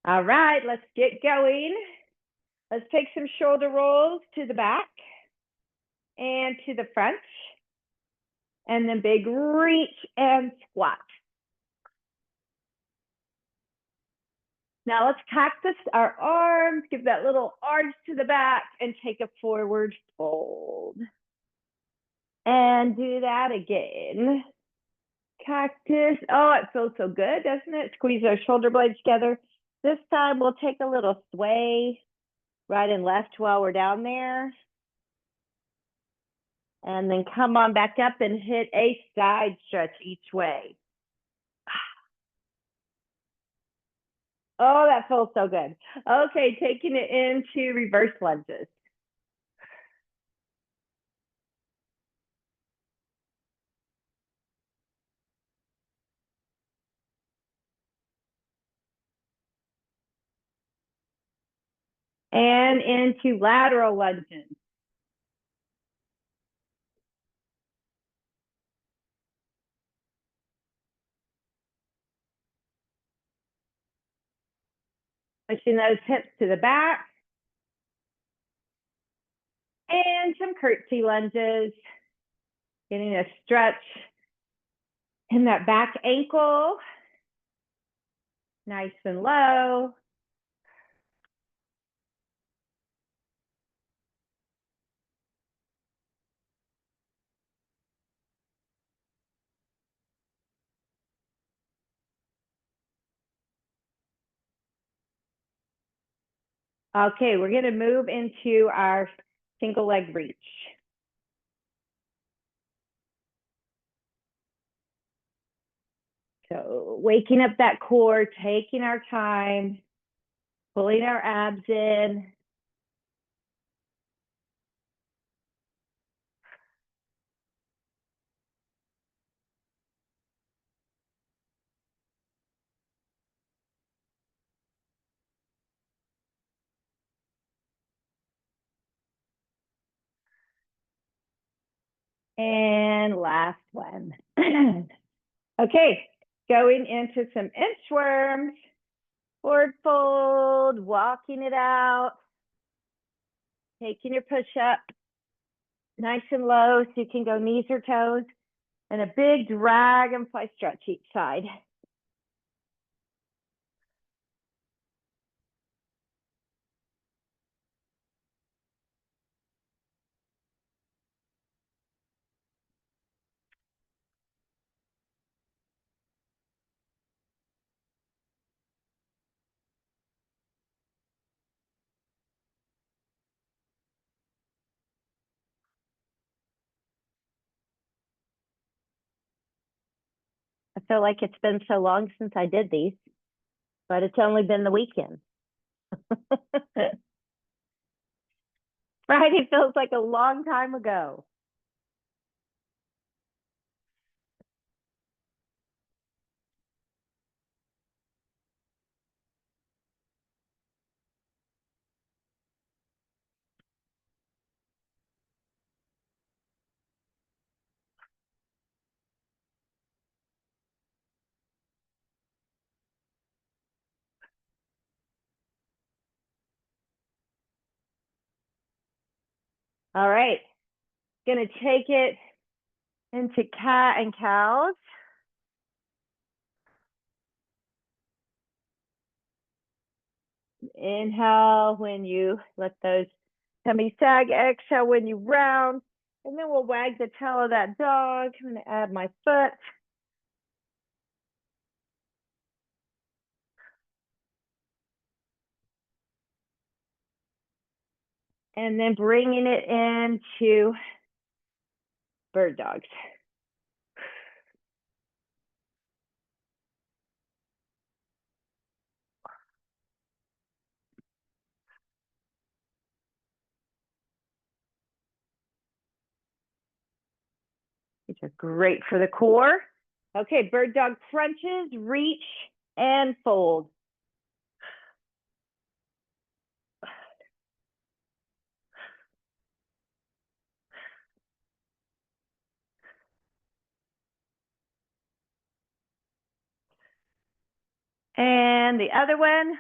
All right, let's get going. Let's take some shoulder rolls to the back and to the front. And then big reach and squat. Now let's cactus our arms, give that little arch to the back and take a forward fold. And do that again. Cactus. Oh, it feels so good, doesn't it? Squeeze our shoulder blades together. This time we'll take a little sway right and left while we're down there. And then come on back up and hit a side stretch each way. Oh, that feels so good. Okay, taking it into reverse lunges. And into lateral lunges. Pushing those hips to the back. And some curtsy lunges. Getting a stretch in that back ankle. Nice and low. Okay, we're going to move into our single leg reach. So waking up that core, taking our time, pulling our abs in. And last one. Okay, going into some inchworms, forward fold, walking it out, taking your push up nice and low so you can go knees or toes, and a big dragonfly stretch each side. I feel like it's been so long since I did these, but it's only been the weekend. Friday feels like a long time ago. All right, gonna take it into cat and cows. Inhale when you let those tummy sag, exhale when you round, and then we'll wag the tail of that dog. I'm gonna add my foot. And then bringing it into bird dogs. These are great for the core. Okay, bird dog crunches, reach, and fold. And the other one,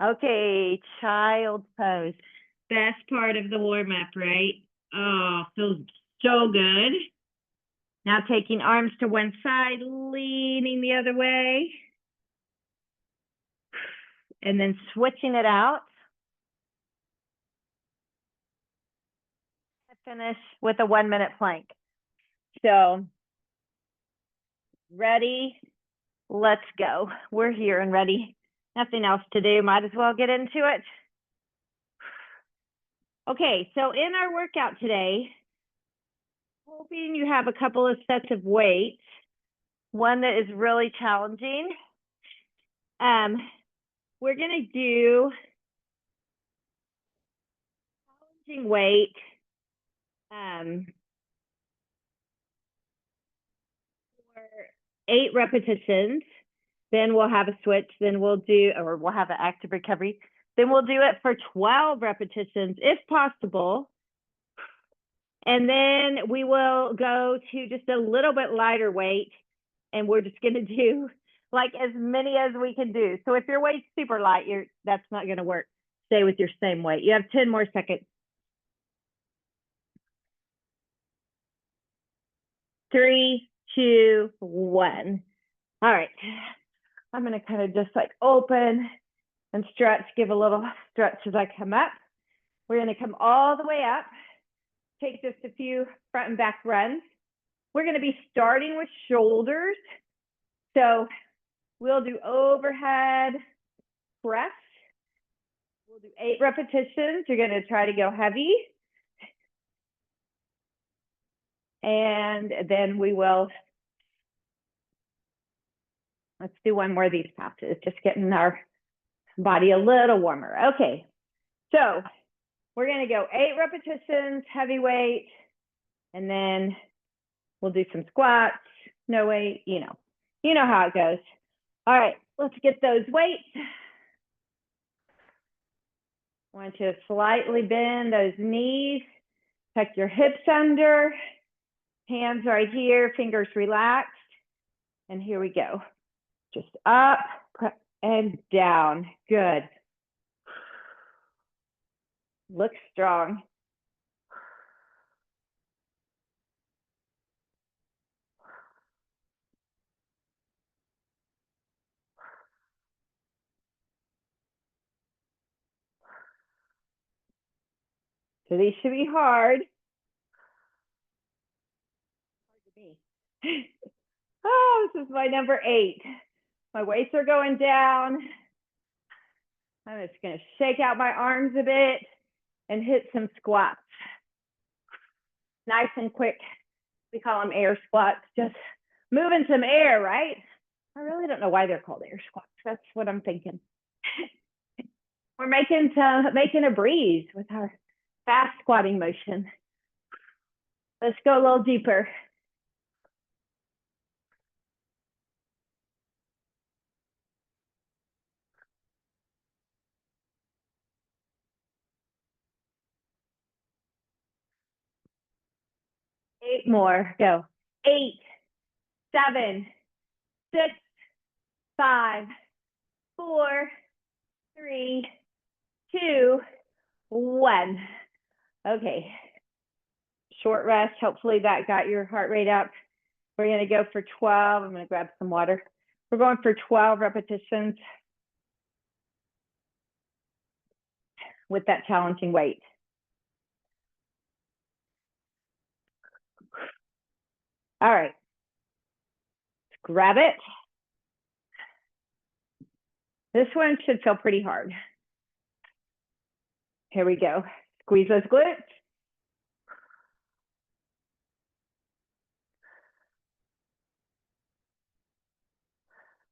Okay, child's pose. Best part of the warm up, right? Oh, feels so good. Now taking arms to one side, leaning the other way. And then switching it out. Finish with a 1 minute plank. So, ready? Let's go. We're here and ready. Nothing else to do. Might as well get into it. Okay, so in our workout today, hoping you have a couple of sets of weights. One that is really challenging. We're gonna do challenging weight. For 8 repetitions. Then we'll have a switch. Then we'll have an active recovery. Then we'll do it for 12 repetitions if possible. And then we will go to just a little bit lighter weight. And we're just going to do like as many as we can do. So if your weight's super light, that's not going to work. Stay with your same weight. You have 10 more seconds. 3, 2, 1. All right. I'm going to kind of just like open and stretch, give a little stretch as I come up. We're going to come all the way up, take just a few front and back runs. We're going to be starting with shoulders. So we'll do overhead press. We'll do 8 repetitions. You're going to try to go heavy. And then we will, let's do one more of these passes, just getting our body a little warmer. Okay, so we're going to go 8 repetitions, heavy weight, and then we'll do some squats, no weight, you know how it goes. All right, let's get those weights. I want you to slightly bend those knees, tuck your hips under, hands right here, fingers relaxed. And here we go. Just up and down. Good. Look strong. So these should be hard. Oh, this is my number 8. My weights are going down. I'm just going to shake out my arms a bit and hit some squats. Nice and quick. We call them air squats, just moving some air, right? I really don't know why they're called air squats. That's what I'm thinking. We're making a breeze with our fast squatting motion. Let's go a little deeper. Eight more. Go. 8, 7, 6, 5, 4, 3, 2, 1. Okay. Short rest. Hopefully that got your heart rate up. We're going to go for 12. I'm going to grab some water. We're going for 12 repetitions with that challenging weight. All right. Let's grab it. This one should feel pretty hard. Here we go. Squeeze those glutes.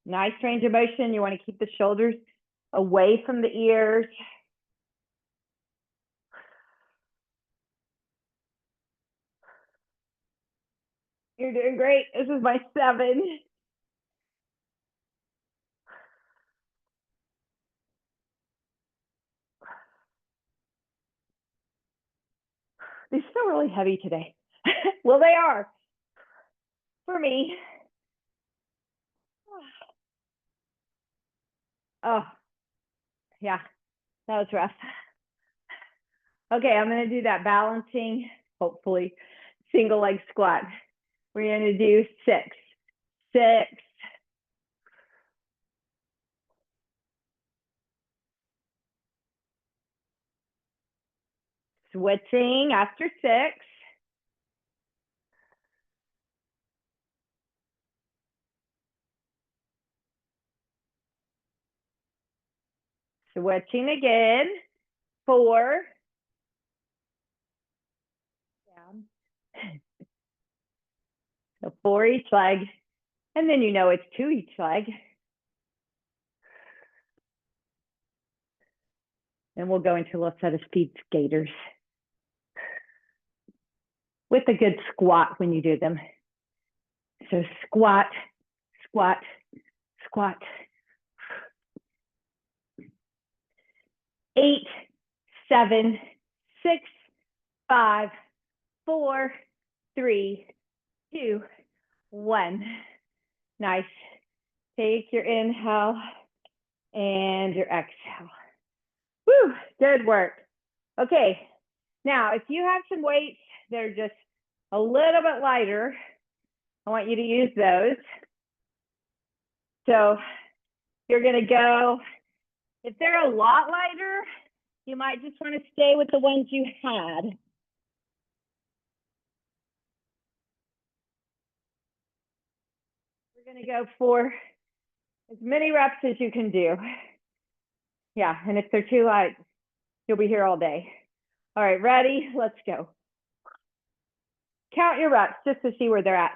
Nice range of motion. You want to keep the shoulders away from the ears. You're doing great. This is my 7. These feel really heavy today. Well, they are for me. Oh, Yeah, that was rough. Okay, I'm gonna do that balancing, hopefully, single leg squat. We're gonna do 6, 6, switching after 6, switching again, 4, down. So 4 each leg, and then you know it's 2 each leg. And we'll go into a little set of speed skaters with a good squat when you do them. So squat, squat, squat. 8, 7, 6, 5, 4, 3, 2, 1. Nice. Take your inhale and your exhale. Woo, good work. Okay, now if you have some weights that are just a little bit lighter, I want you to use those. So you're gonna go, if they're a lot lighter, you might just want to stay with the ones you had. We're gonna go for as many reps as you can do. Yeah, and if they're too light, you'll be here all day. All right, ready? Let's go. Count your reps just to see where they're at.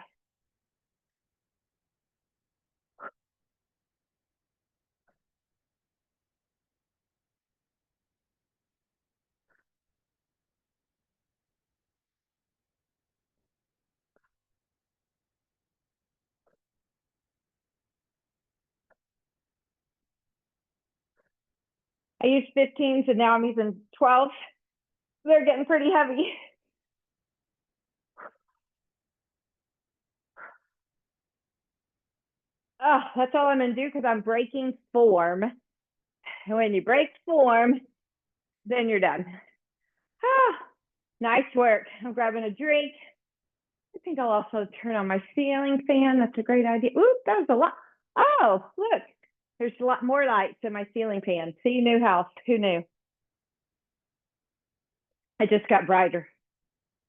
I used 15s and now I'm using 12. They're getting pretty heavy. Oh, that's all I'm gonna do because I'm breaking form. And when you break form, then you're done. Ah, nice work. I'm grabbing a drink. I think I'll also turn on my ceiling fan. That's a great idea. Ooh, that was a lot. Oh, look, there's a lot more lights in my ceiling fan. See, new house. Who knew? It just got brighter.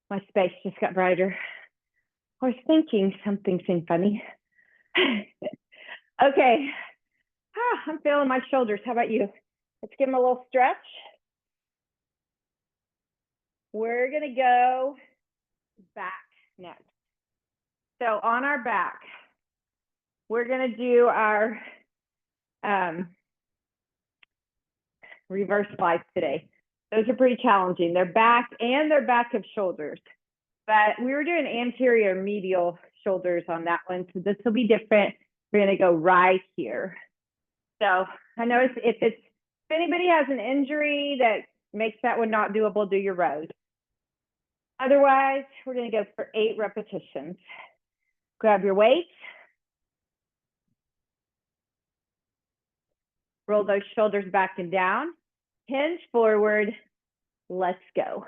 My space just got brighter. I was thinking something seemed funny. Okay. Ah, I'm feeling my shoulders. How about you? Let's give them a little stretch. We're going to go back next. So on our back, we're going to do our reverse slides today. Those are pretty challenging. They're back and they're back of shoulders. But we were doing anterior medial shoulders on that one. So this will be different. We're going to go right here. So I know if anybody has an injury that makes that one not doable, do your rows. Otherwise, we're going to go for 8 repetitions. Grab your weights. Roll those shoulders back and down. Hinge forward. Let's go.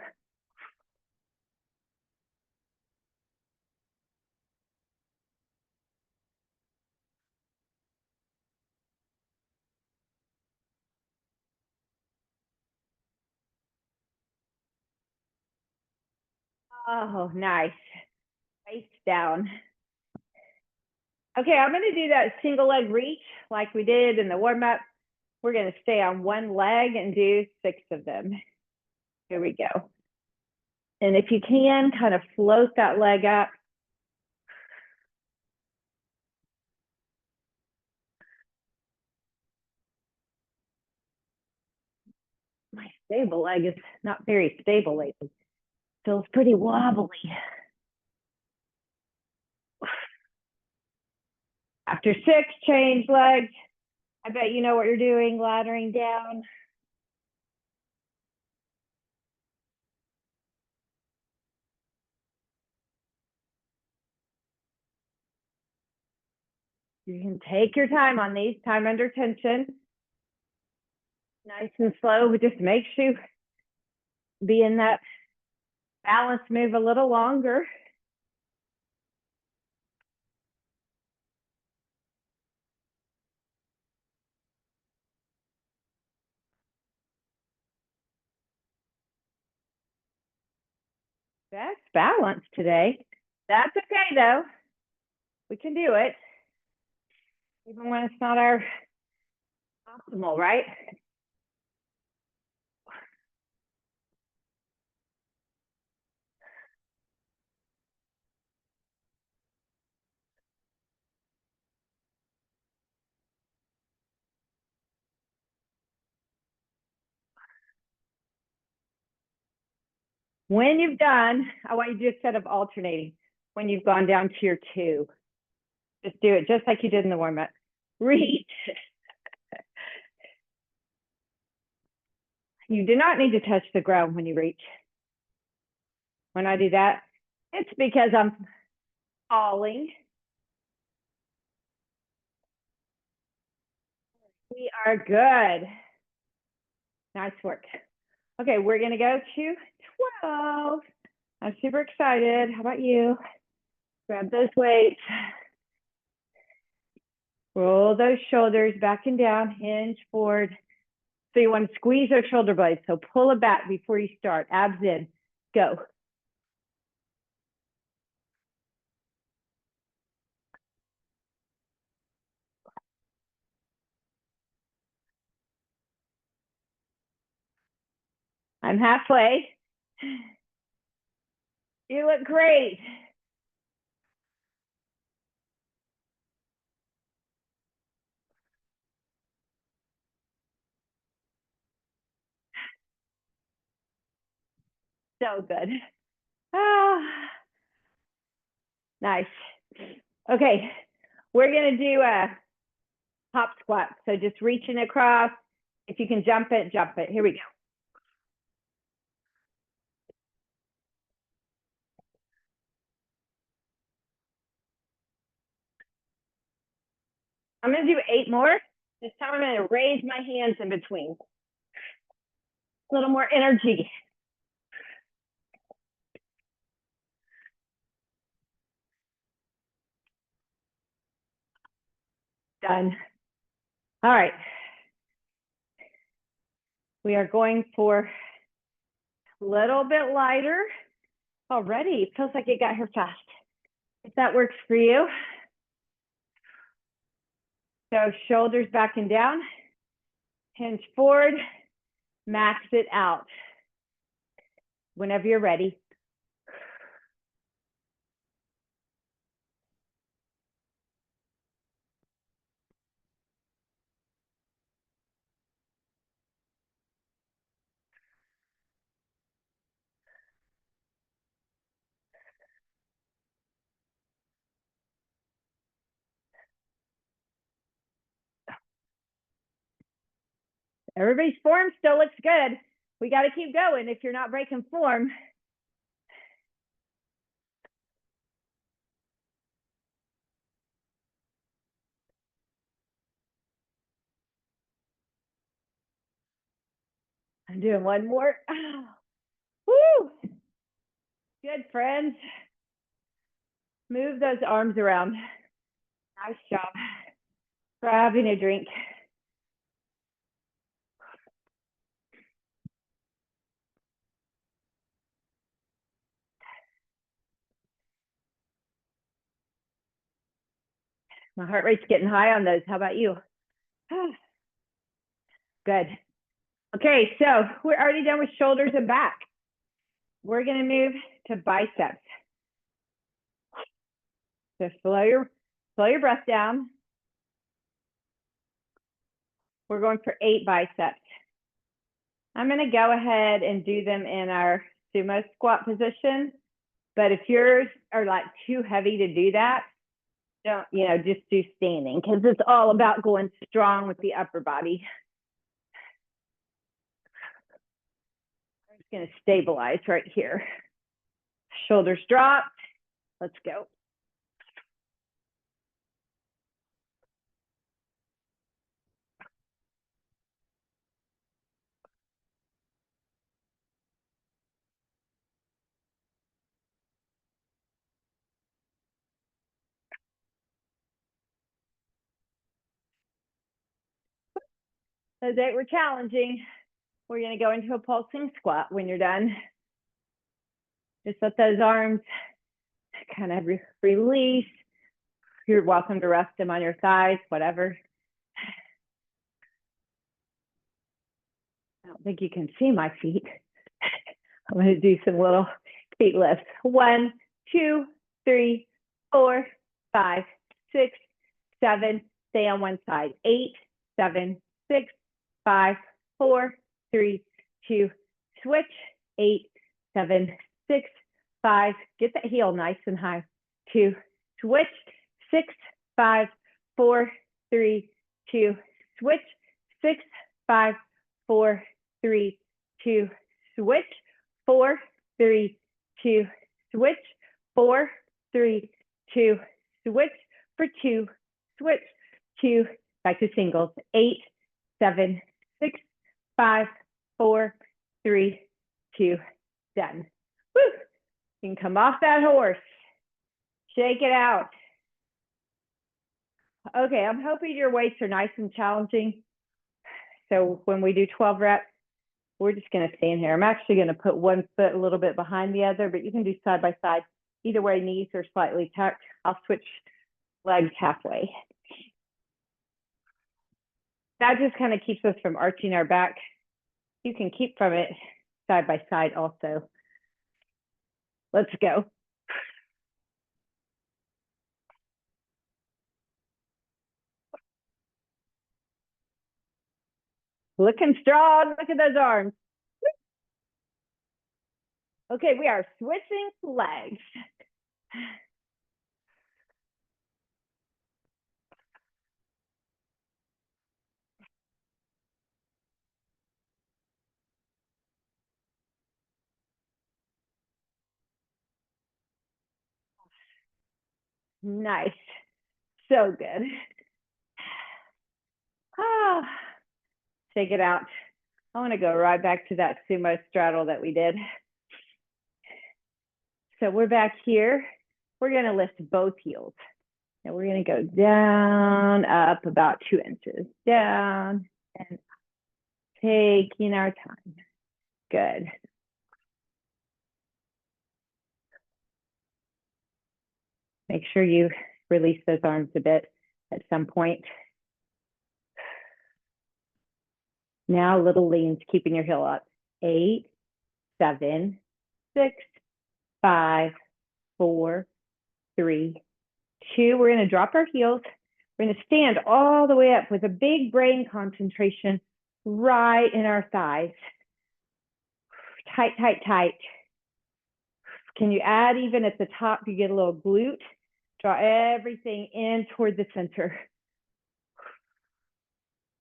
Oh, nice. Face down. Okay, I'm going to do that single leg reach like we did in the warm up. We're going to stay on one leg and do 6 of them. Here we go. And if you can, kind of float that leg up. My stable leg is not very stable lately. Feels pretty wobbly. After 6, change legs. I bet you know what you're doing, laddering down. You can take your time on these, time under tension. Nice and slow, but just make sure be in that balance move a little longer. Best balance today. That's okay though. We can do it. Even when it's not our optimal, right? When you've done, I want you to do a set of alternating. When you've gone down to your 2, just do it just like you did in the warm-up. Reach. You do not need to touch the ground when you reach. When I do that, it's because I'm falling. We are good. Nice work. Okay, we're gonna go to 12. I'm super excited. How about you? Grab those weights. Roll those shoulders back and down, hinge forward. So you want to squeeze those shoulder blades. So pull it back before you start. Abs in. Go. I'm halfway. You look great. So good. Ah, nice. Okay, we're gonna do a hop squat. So just reaching across. If you can jump it, jump it. Here we go. I'm gonna do 8 more. This time I'm gonna raise my hands in between. A little more energy. Done. All right. We are going for a little bit lighter already. It feels like it got here fast. If that works for you. So shoulders back and down, hinge forward, max it out. Whenever you're ready. Everybody's form still looks good. We got to keep going if you're not breaking form. I'm doing one more. Woo! Good, friends. Move those arms around. Nice job. Grabbing a drink. My heart rate's getting high on those. How about you? Good. Okay, so we're already done with shoulders and back. We're going to move to biceps. So slow your breath down. We're going for 8 biceps. I'm going to go ahead and do them in our sumo squat position. But if yours are like too heavy to do that, don't, just do standing because it's all about going strong with the upper body. I'm just going to stabilize right here. Shoulders dropped. Let's go. Those that were challenging. We're going to go into a pulsing squat when you're done. Just let those arms kind of release. You're welcome to rest them on your thighs, whatever. I don't think you can see my feet. I'm going to do some little feet lifts. 1, 2, 3, 4, 5, 6, 7. Stay on one side. 8, 7, 6, 5, 4, 3, 2. Switch. 8, 7, 6, 5. Get that heel nice and high. 2. Switch. 6, 5, 4, 3, 2. Switch. 6, 5, 4, 3, 2. Switch. 4, 3, 2. Switch. 4, 3, 2. Switch for 2. Switch. 2. Back to singles. 8, 7, 6, 5, 4, 3, 2. Done. Woo! You can come off that horse. Shake it out. Okay, I'm hoping your weights are nice and challenging. So when we do 12 reps, we're just going to stand here. I'm actually going to put one foot a little bit behind the other, but you can do side by side. Either way, knees are slightly tucked. I'll switch legs halfway. That just kind of keeps us from arching our back. You can keep from it side by side also. Let's go. Looking strong. Look at those arms. Okay, we are switching legs. Nice. So good. Ah, shake it out. I want to go right back to that sumo straddle that we did. So we're back here. We're going to lift both heels. And we're going to go down, up about 2 inches. Down and taking our time. Good. Make sure you release those arms a bit at some point. Now little leans, keeping your heel up. 8, 7, 6, 5, 4, 3, 2. We're going to drop our heels. We're going to stand all the way up with a big brain concentration right in our thighs. Tight, tight, tight. Can you add even at the top, you get a little glute? Draw everything in toward the center.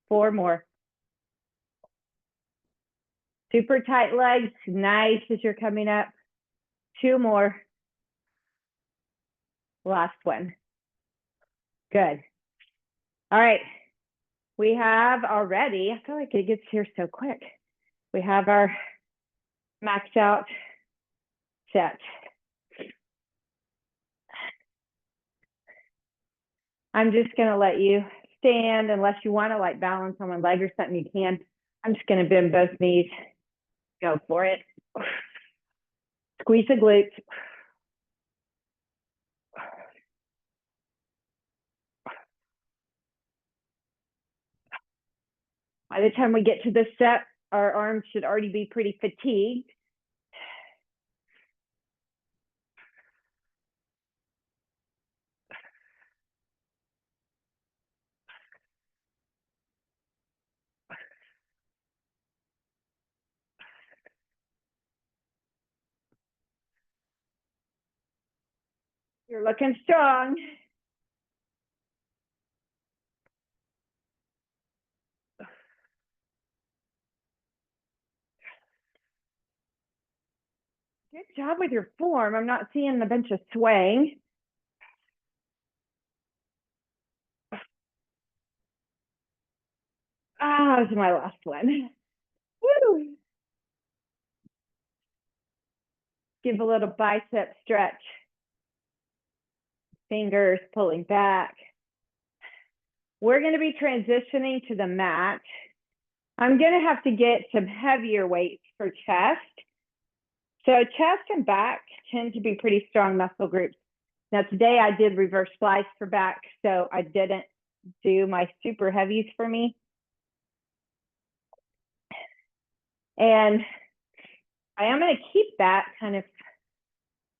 4 more. Super tight legs, nice as you're coming up. 2 more. Last one. Good. All right. We have already, I feel like it gets here so quick. We have our maxed out set. I'm just going to let you stand unless you want to like balance on one leg or something, you can. I'm just going to bend both knees. Go for it. Squeeze the glutes. By the time we get to this step, our arms should already be pretty fatigued. You're looking strong. Good job with your form. I'm not seeing a bunch of swaying. Ah, this is my last one. Woo. Give a little bicep stretch. Fingers pulling back. We're going to be transitioning to the mat. I'm going to have to get some heavier weights for chest. So chest and back tend to be pretty strong muscle groups. Now today I did reverse splice for back, so I didn't do my super heavies for me. And I am going to keep that kind of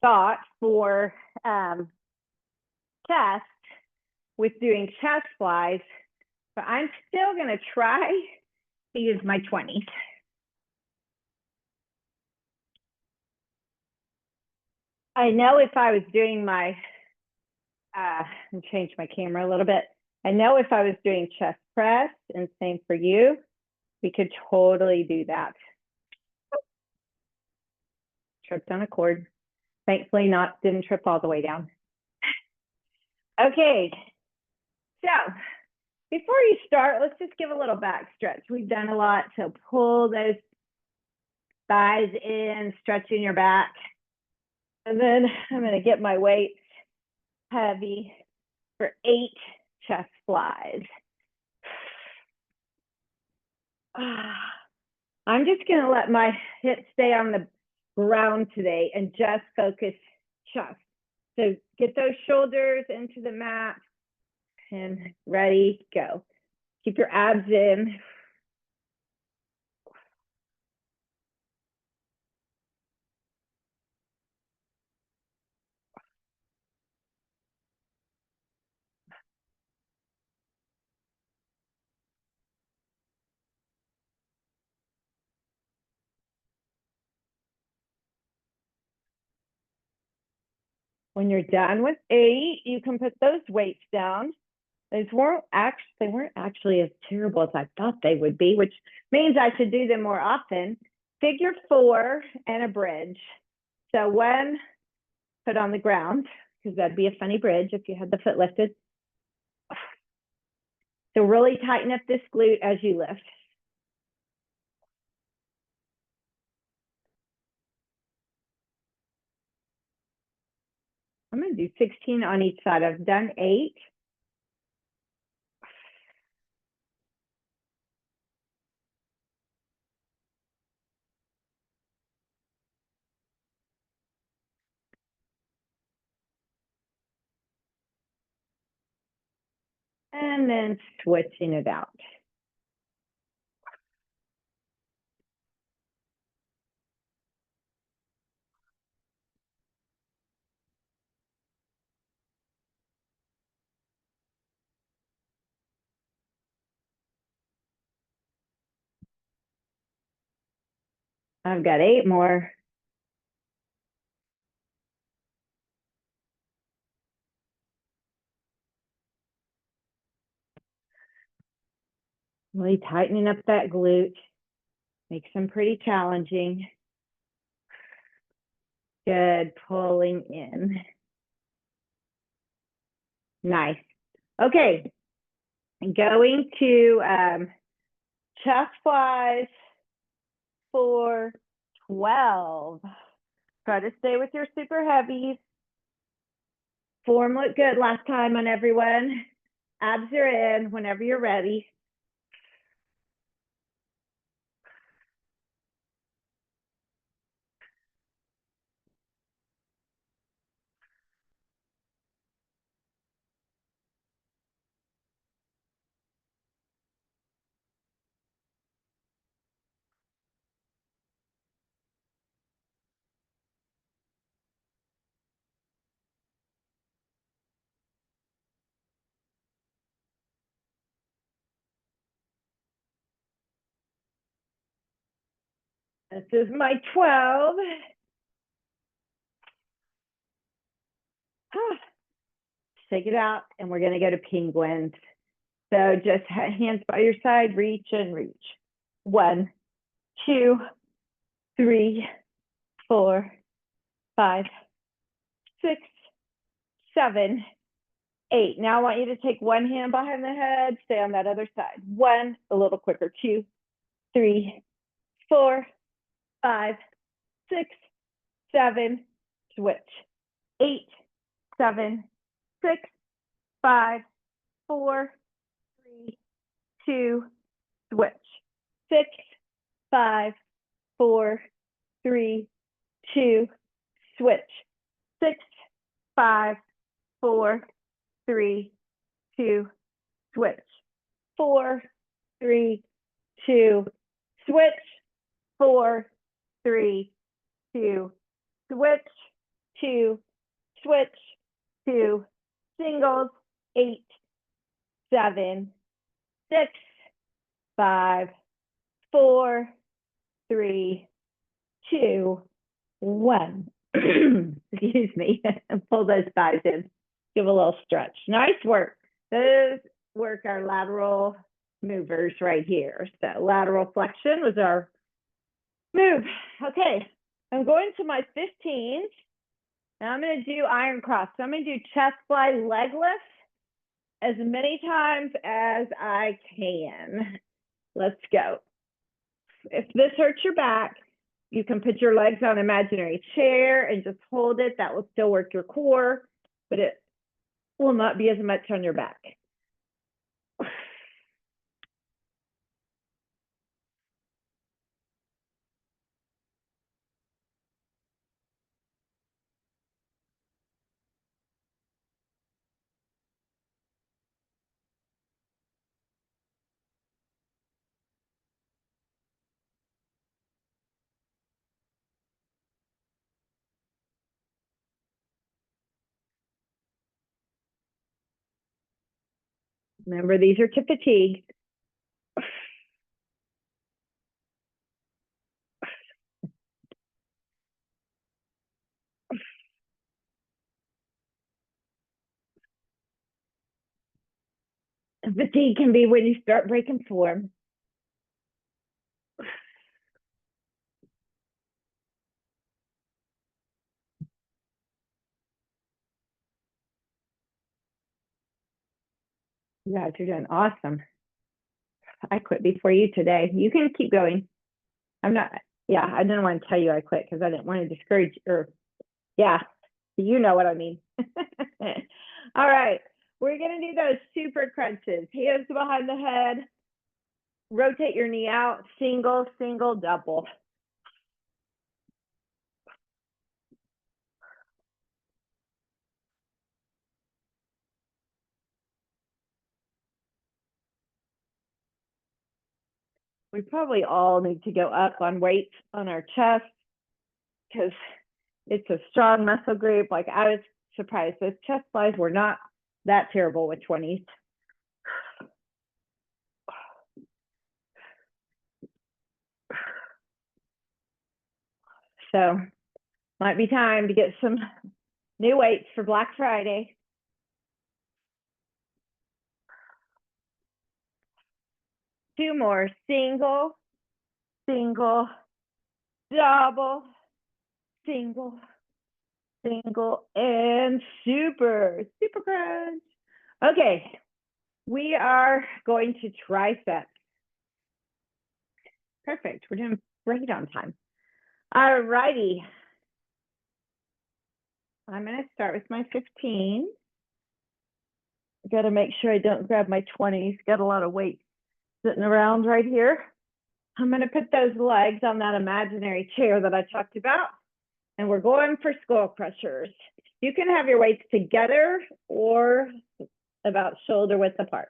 thought for chest with doing chest flies, but I'm still going to try to use my 20s. I know if I was doing my, and change my camera a little bit. I know if I was doing chest press, and same for you, we could totally do that. Tripped on a cord. Thankfully not, didn't trip all the way down. Okay, so before you start, let's just give a little back stretch. We've done a lot, so pull those thighs in, stretching your back. And then I'm going to get my weights heavy for 8 chest flies. I'm just going to let my hips stay on the ground today and just focus chest. So get those shoulders into the mat and ready, go. Keep your abs in. When you're done with 8, you can put those weights down. They weren't actually as terrible as I thought they would be, which means I should do them more often. Figure 4 and a bridge. So 1, put on the ground, because that'd be a funny bridge if you had the foot lifted. So really tighten up this glute as you lift. I'm going to do 16 on each side. I've done 8. And then switching it out. I've got 8 more. Really tightening up that glute. Makes them pretty challenging. Good, pulling in. Nice. Okay, going to chest flies for 12. Try to stay with your super heavies. Form looked good last time on everyone. Abs are in whenever you're ready. This is my 12. Shake it out, and we're gonna go to penguins. So just hands by your side, reach and reach. 1, 2, 3, 4, 5, 6, 7, 8. Now I want you to take one hand behind the head, stay on that other side. 1, a little quicker. 2, 3, 4, 5, 6, 7, switch. 8, 7, 6, 5, 4, 3, 2, switch. 6, 5, 4, 3, 2, switch. 6, 5, 4, 3, 2, switch. 4, 3, 2, switch. 4, 3, 2, switch. 2, switch. 2, singles. 8, 7, 6, 5, 4, 3, 2, 1. Excuse me. Pull those thighs in. Give a little stretch. Nice work. Those work our lateral movers right here. So lateral flexion was our move. Okay. I'm going to my 15s. Now I'm going to do iron cross. So I'm going to do chest fly leg lift as many times as I can. Let's go. If this hurts your back, you can put your legs on an imaginary chair and just hold it. That will still work your core, but it will not be as much on your back. Remember, these are to fatigue. Fatigue can be when you start breaking form. You guys are doing awesome. I quit before you today. You can keep going. I'm not, yeah, I didn't want to tell you I quit because I didn't want to discourage you. Or, yeah, you know what I mean. All right, we're going to do those super crunches. Hands behind the head. Rotate your knee out. Single, single, double. We probably all need to go up on weights on our chest because it's a strong muscle group. Like I was surprised those chest flies were not that terrible with 20s. So might be time to get some new weights for Black Friday. Two more. Single, single, double, single, single, and super, super crunch. Okay, we are going to triceps. Perfect. We're doing great on time. All righty. I'm going to start with my 15. Got to make sure I don't grab my 20s. Got a lot of weight sitting around right here. I'm going to put those legs on that imaginary chair that I talked about, and we're going for skull crushers. You can have your weights together or about shoulder width apart.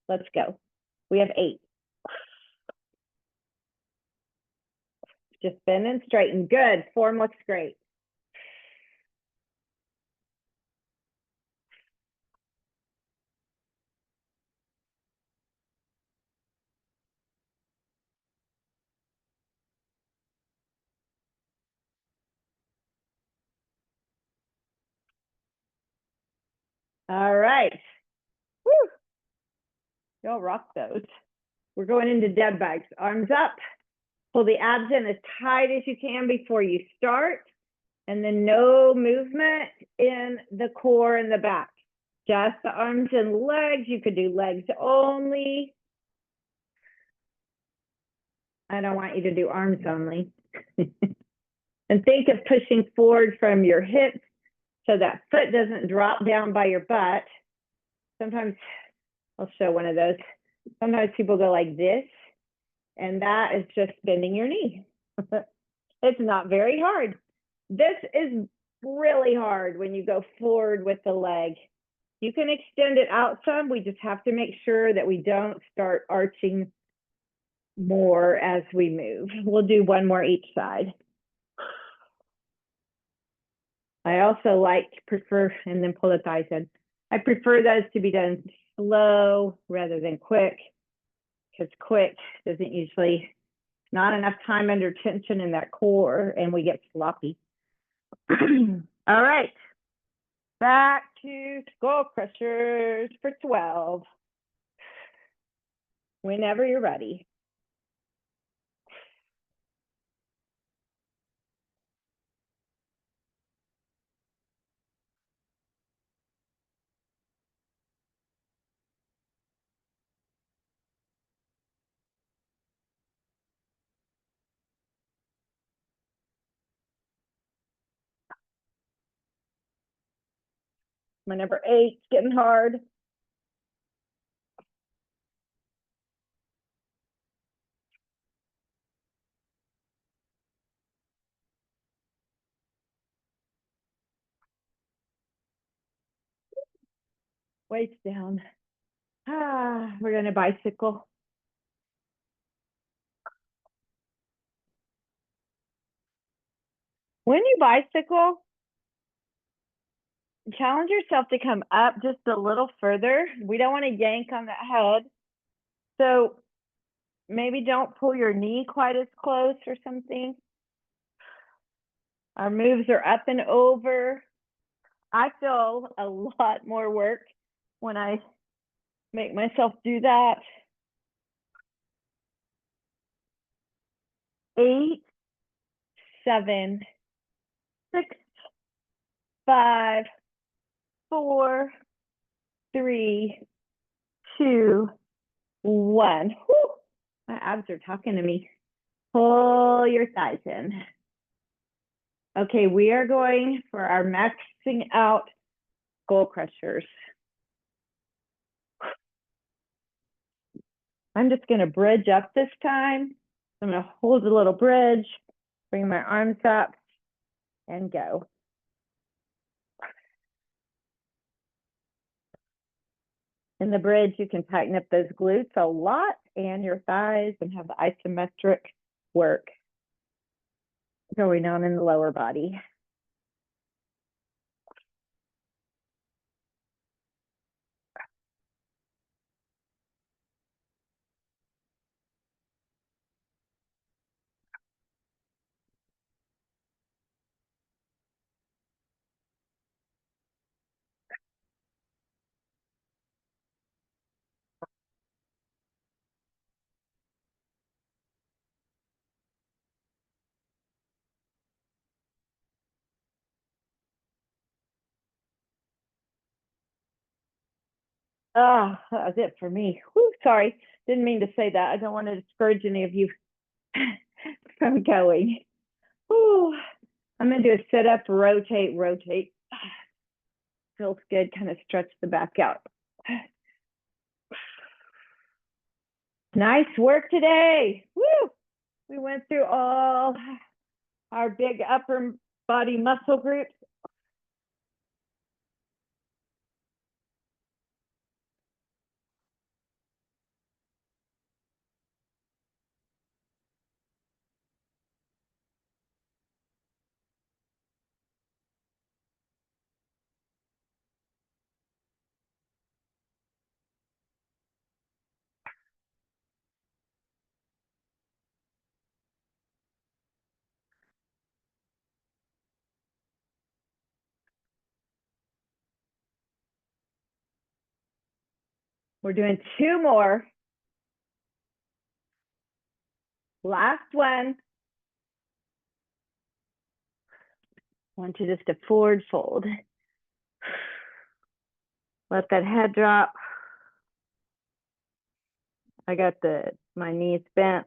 Let's go. We have 8. Just bend and straighten. Good. Form looks great. All right. Woo. You'll rock those. We're going into dead bags. Arms up. Pull the abs in as tight as you can before you start. And then no movement in the core and the back. Just the arms and legs. You could do legs only. I don't want you to do arms only. And think of pushing forward from your hips so that foot doesn't drop down by your butt. Sometimes, I'll show one of those. Sometimes people go like this, And that is just bending your knee. It's not very hard. This is really hard when you go forward with the leg. You can extend it out some. We just have to make sure that we don't start arching more as we move. We'll do one more each side. I also prefer, and then pull the thighs in. I prefer those to be done slow rather than quick, because quick doesn't usually, not enough time under tension in that core, and we get sloppy. All right, back to skull crushers for 12. Whenever you're ready. My number 8's getting hard. Weights down. We're gonna bicycle. When you bicycle, challenge yourself to come up just a little further. We don't want to yank on that head. So maybe don't pull your knee quite as close or something. Our moves are up and over. I feel a lot more work when I make myself do that. 8, 7, 6, 5, 4, 3, 2, 1. Whew. My abs are talking to me. Pull your thighs in. Okay, we are going for our maxing out skull crushers. I'm just going to bridge up this time. I'm going to hold a little bridge, bring my arms up, and go. In the bridge, you can tighten up those glutes a lot and your thighs and have the isometric work going on in the lower body. Oh, that was it for me. Whew, sorry, didn't mean to say that. I don't want to discourage any of you from going. Whew. I'm going to do a sit up, rotate, rotate. Feels good, kind of stretch the back out. Nice work today. Woo! We went through all our big upper body muscle groups. We're doing 2 more. Last one. I want you just to forward fold. Let that head drop. I got my knees bent.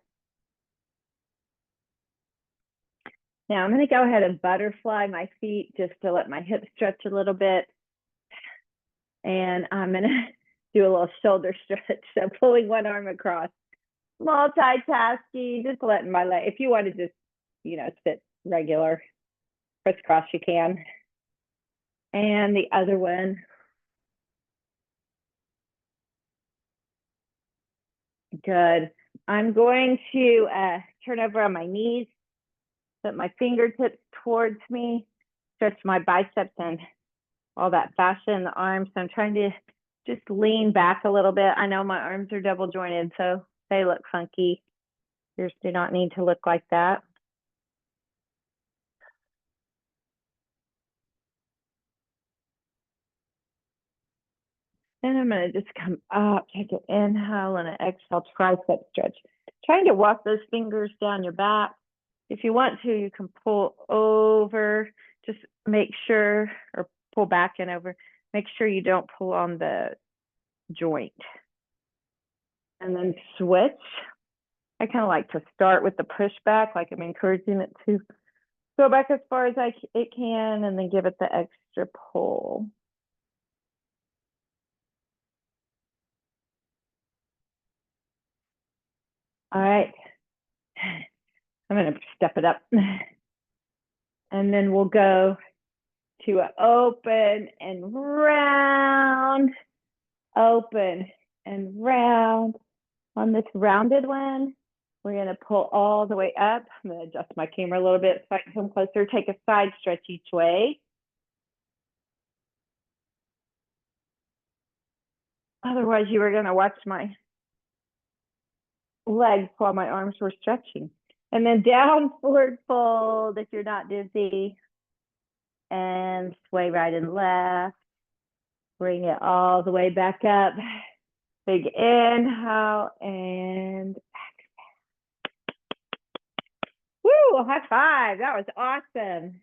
Now I'm going to go ahead and butterfly my feet just to let my hips stretch a little bit. And I'm going to do a little shoulder stretch. So pulling one arm across. multitasking, just letting my leg, if you want to just, sit regular crisscross, you can. And the other one. Good. I'm going to turn over on my knees, put my fingertips towards me, stretch my biceps and all that fascia in the arms. So I'm trying to just lean back a little bit. I know my arms are double jointed, so they look funky. Yours do not need to look like that. And I'm going to just come up, take an inhale and an exhale, tricep stretch. Trying to walk those fingers down your back. If you want to, you can pull over, just make sure, or pull back and over, make sure you don't pull on the joint. And then switch. I kind of like to start with the pushback, like I'm encouraging it to go back as far as it can, and then give it the extra pull. All right. I'm going to step it up. And then we'll go to an open and round, open and round. On this rounded one, we're going to pull all the way up. I'm going to adjust my camera a little bit so I can come closer. Take a side stretch each way. Otherwise, you were going to watch my legs while my arms were stretching. And then down forward fold if you're not dizzy. And sway right and left. Bring it all the way back up. Big inhale and exhale. Woo, high five. That was awesome.